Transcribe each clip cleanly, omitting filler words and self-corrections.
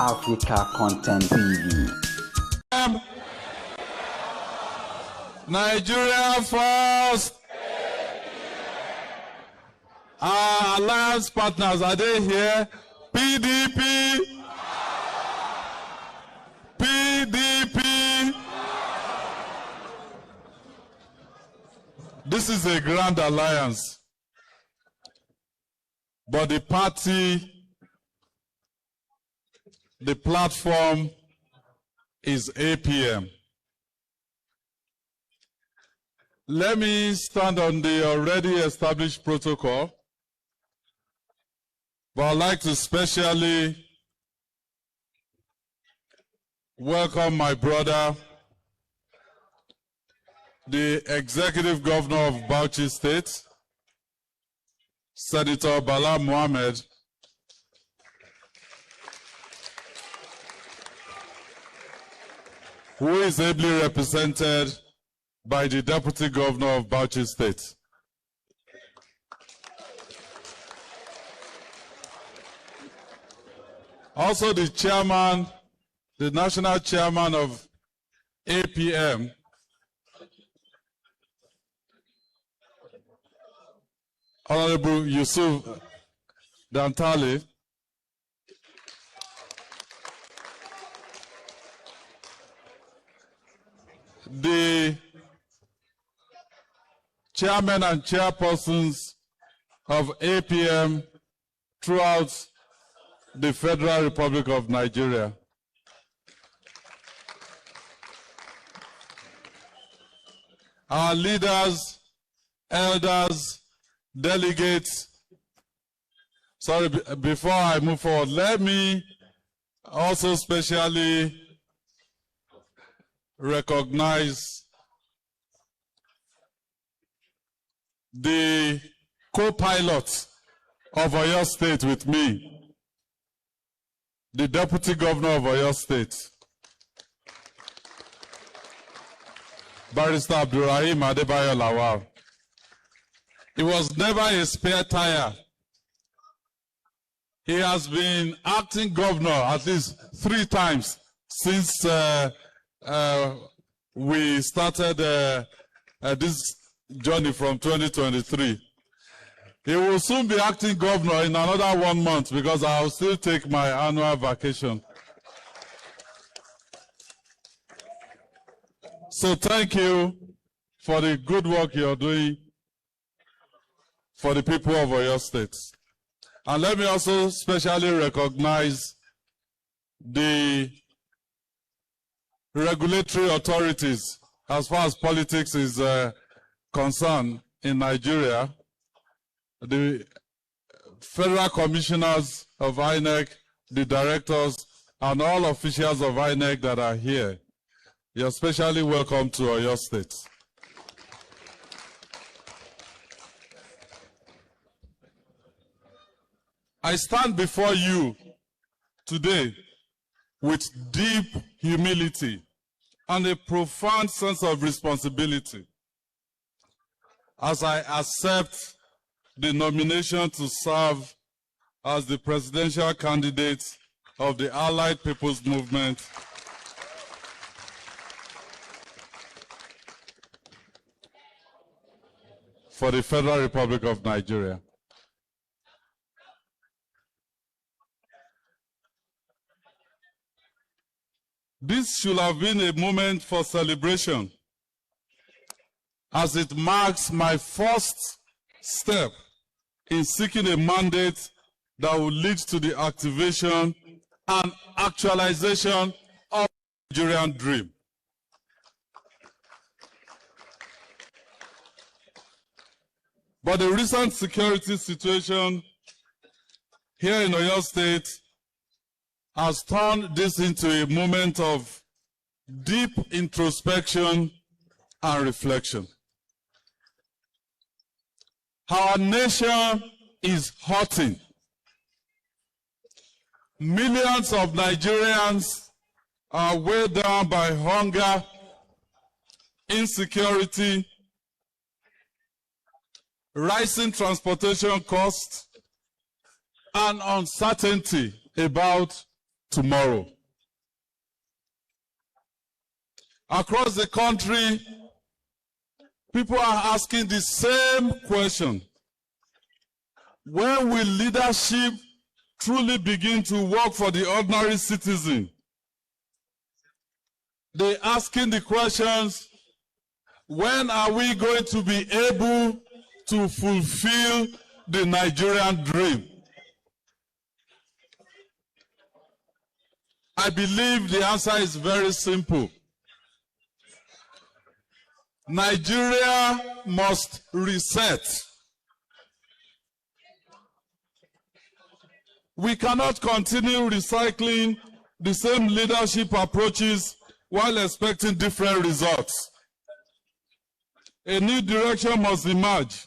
Africa Content TV. Nigeria first. Our alliance partners, are they here? PDP. PDP. This is a grand alliance. But the party, the platform is APM. Let me stand on the already established protocol, but I'd like to specially welcome my brother, the Executive Governor of Bauchi State, Senator Bala Mohammed, who is ably represented by the Deputy Governor of Bauchi State. Also the chairman, the national chairman of APM, Honorable Yusuf Dantali, the chairmen and chairpersons of APM throughout the Federal Republic of Nigeria. Our leaders, elders, delegates. Sorry, before I move forward, let me also specially recognize the co-pilot of Oyo State with me, the Deputy Governor of Oyo State, Barrister Abdurrahim Adebayo Lawal. He was never a spare tire. He has been acting governor at least 3 times since we started this journey from 2023. He will soon be acting governor in another 1 month because I will still take my annual vacation. So thank you for the good work you're doing for the people of Oyo State. And let me also specially recognize the regulatory authorities as far as politics is concerned in Nigeria. The federal commissioners of INEC, the directors, and all officials of INEC that are here. You're especially welcome to Oyo State. I stand before you today with deep humility and a profound sense of responsibility as I accept the nomination to serve as the presidential candidate of the Allied People's Movement for the Federal Republic of Nigeria. This should have been a moment for celebration, as it marks my first step in seeking a mandate that will lead to the activation and actualization of the Nigerian dream. But the recent security situation here in Oyo State has turned this into a moment of deep introspection and reflection. Our nation is hurting. Millions of Nigerians are weighed down by hunger, insecurity, rising transportation costs, and uncertainty about tomorrow. Across the country, people are asking the same question. When will leadership truly begin to work for the ordinary citizen? They're asking the questions, when are we going to be able to fulfill the Nigerian dream? I believe the answer is very simple. Nigeria must reset. We cannot continue recycling the same leadership approaches while expecting different results. A new direction must emerge.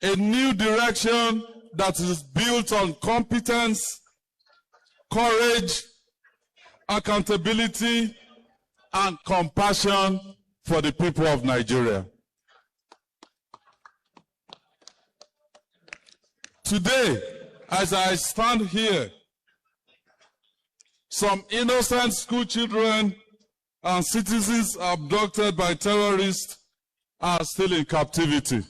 A new direction that is built on competence, courage, accountability, and compassion for the people of Nigeria. Today, as I stand here, some innocent school children and citizens abducted by terrorists are still in captivity.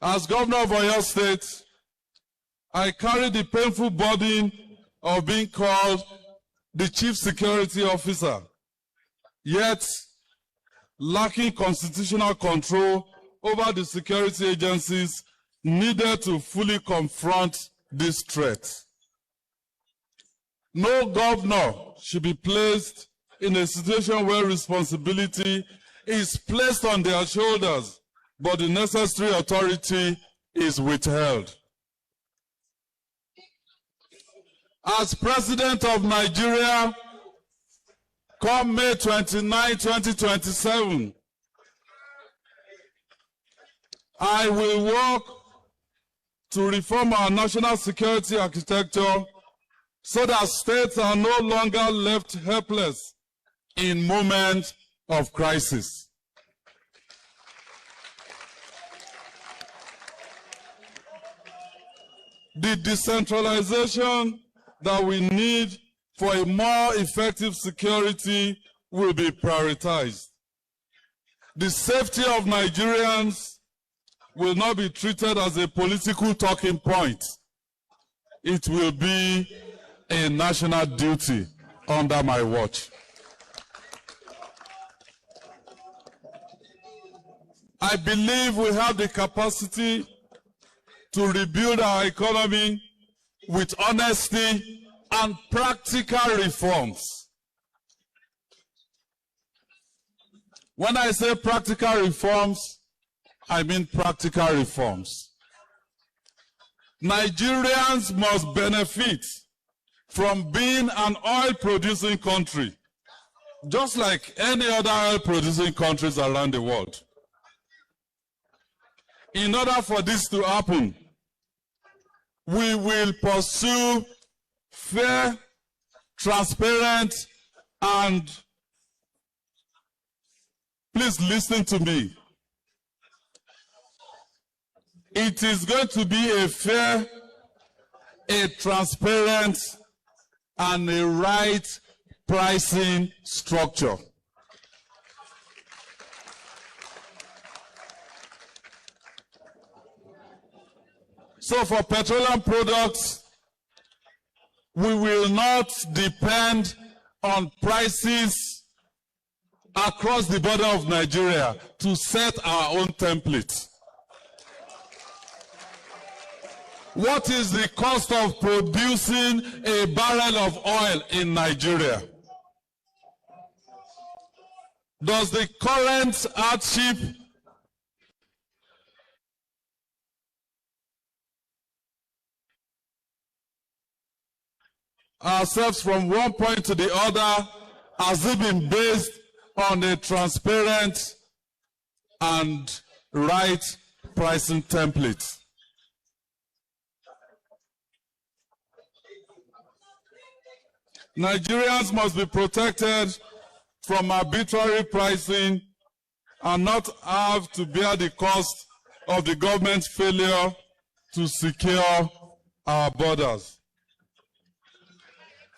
As governor of Oyo State, I carry the painful burden of being called the chief security officer, yet lacking constitutional control over the security agencies needed to fully confront this threat. No governor should be placed in a situation where responsibility is placed on their shoulders, but the necessary authority is withheld. As President of Nigeria, come May 29, 2027, I will work to reform our national security architecture so that states are no longer left helpless in moments of crisis. The decentralization that we need for a more effective security will be prioritized. The safety of Nigerians will not be treated as a political talking point. It will be a national duty under my watch. I believe we have the capacity to rebuild our economy with honesty and practical reforms. When I say practical reforms, I mean practical reforms. Nigerians must benefit from being an oil-producing country, just like any other oil-producing countries around the world. In order for this to happen, we will pursue fair, transparent, and please listen to me. It is going to be a fair, a transparent, and a right pricing structure. So for petroleum products, we will not depend on prices across the border of Nigeria to set our own template. What is the cost of producing a barrel of oil in Nigeria? Does the current hardship ourselves from one point to the other, has it been based on a transparent and right pricing template? Nigerians must be protected from arbitrary pricing and not have to bear the cost of the government's failure to secure our borders.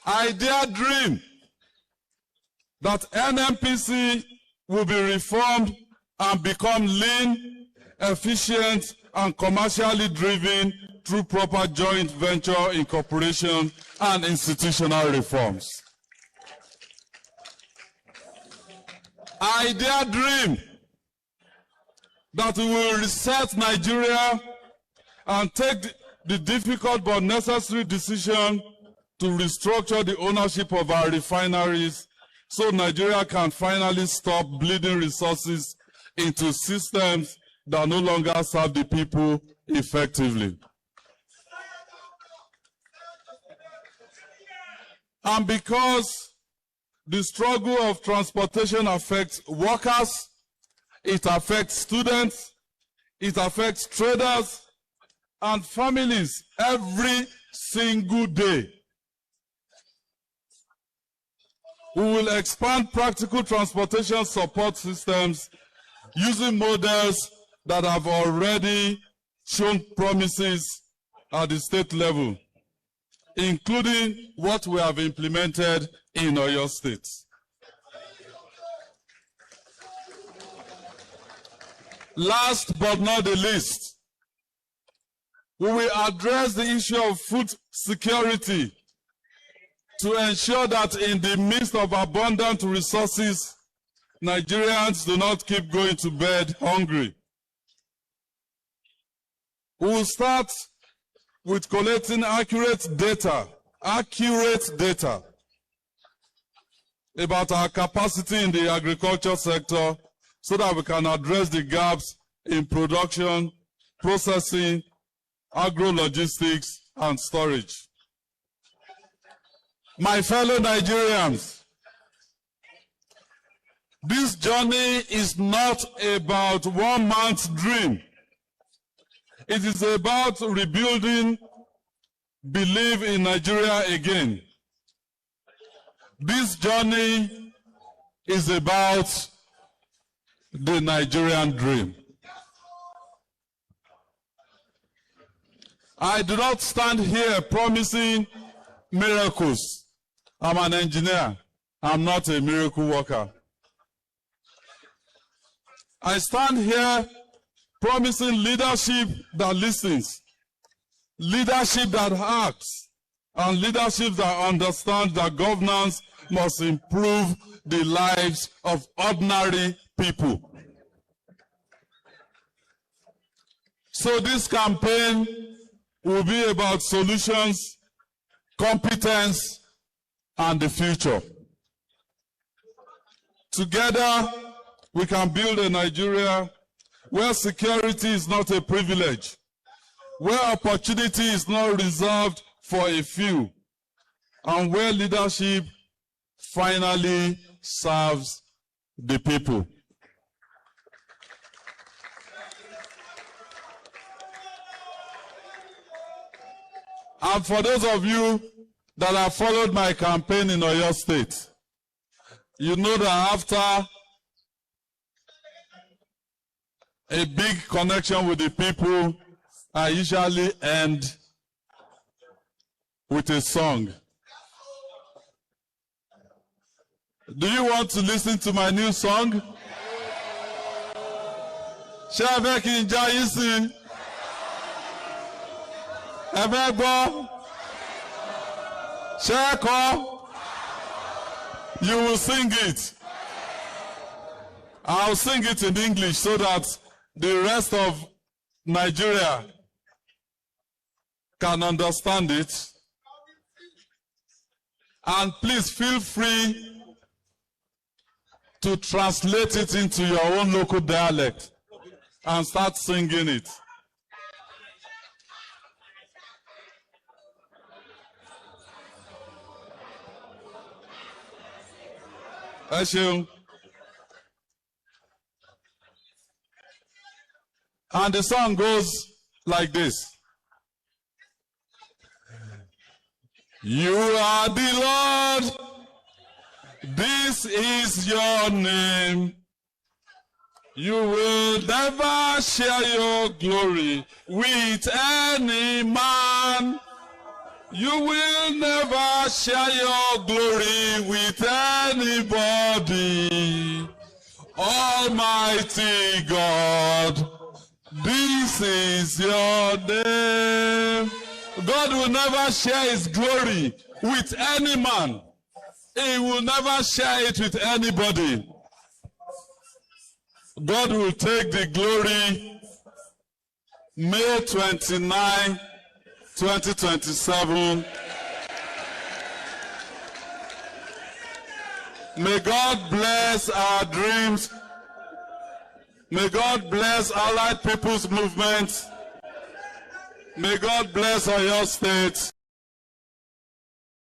I dare dream that NNPC will be reformed and become lean, efficient, and commercially driven through proper joint venture incorporation and institutional reforms. I dare dream that we will reset Nigeria and take the difficult but necessary decision to restructure the ownership of our refineries so Nigeria can finally stop bleeding resources into systems that no longer serve the people effectively. And because the struggle of transportation affects workers, it affects students, it affects traders and families every single day. We will expand practical transportation support systems using models that have already shown promises at the state level, including what we have implemented in Oyo State. Last but not the least, we will address the issue of food security to ensure that in the midst of abundant resources, Nigerians do not keep going to bed hungry. We will start with collecting accurate data about our capacity in the agriculture sector so that we can address the gaps in production, processing, agro-logistics, and storage. My fellow Nigerians, this journey is not about one man's dream. It is about rebuilding belief in Nigeria again. This journey is about the Nigerian dream. I do not stand here promising miracles. I'm an engineer. I'm not a miracle worker. I stand here promising leadership that listens, leadership that acts, and leadership that understands that governance must improve the lives of ordinary people. So this campaign will be about solutions, competence, and the future. Together, we can build a Nigeria where security is not a privilege, where opportunity is not reserved for a few, and where leadership finally serves the people. And for those of you that have followed my campaign in Oyo State, you know that after a big connection with the people, I usually end with a song. Do you want to listen to my new song? You will sing it. I'll sing it in English so that the rest of Nigeria can understand it. And please feel free to translate it into your own local dialect and start singing it. And the song goes like this. You are the Lord, this is your name. You will never share your glory with any man. You will never share your glory with anybody. Almighty God, this is your name. God will never share his glory with any man. He will never share it with anybody. God will take the glory May 29, 2027. May God bless our dreams. May God bless Allied People's Movement. May God bless Oyo State.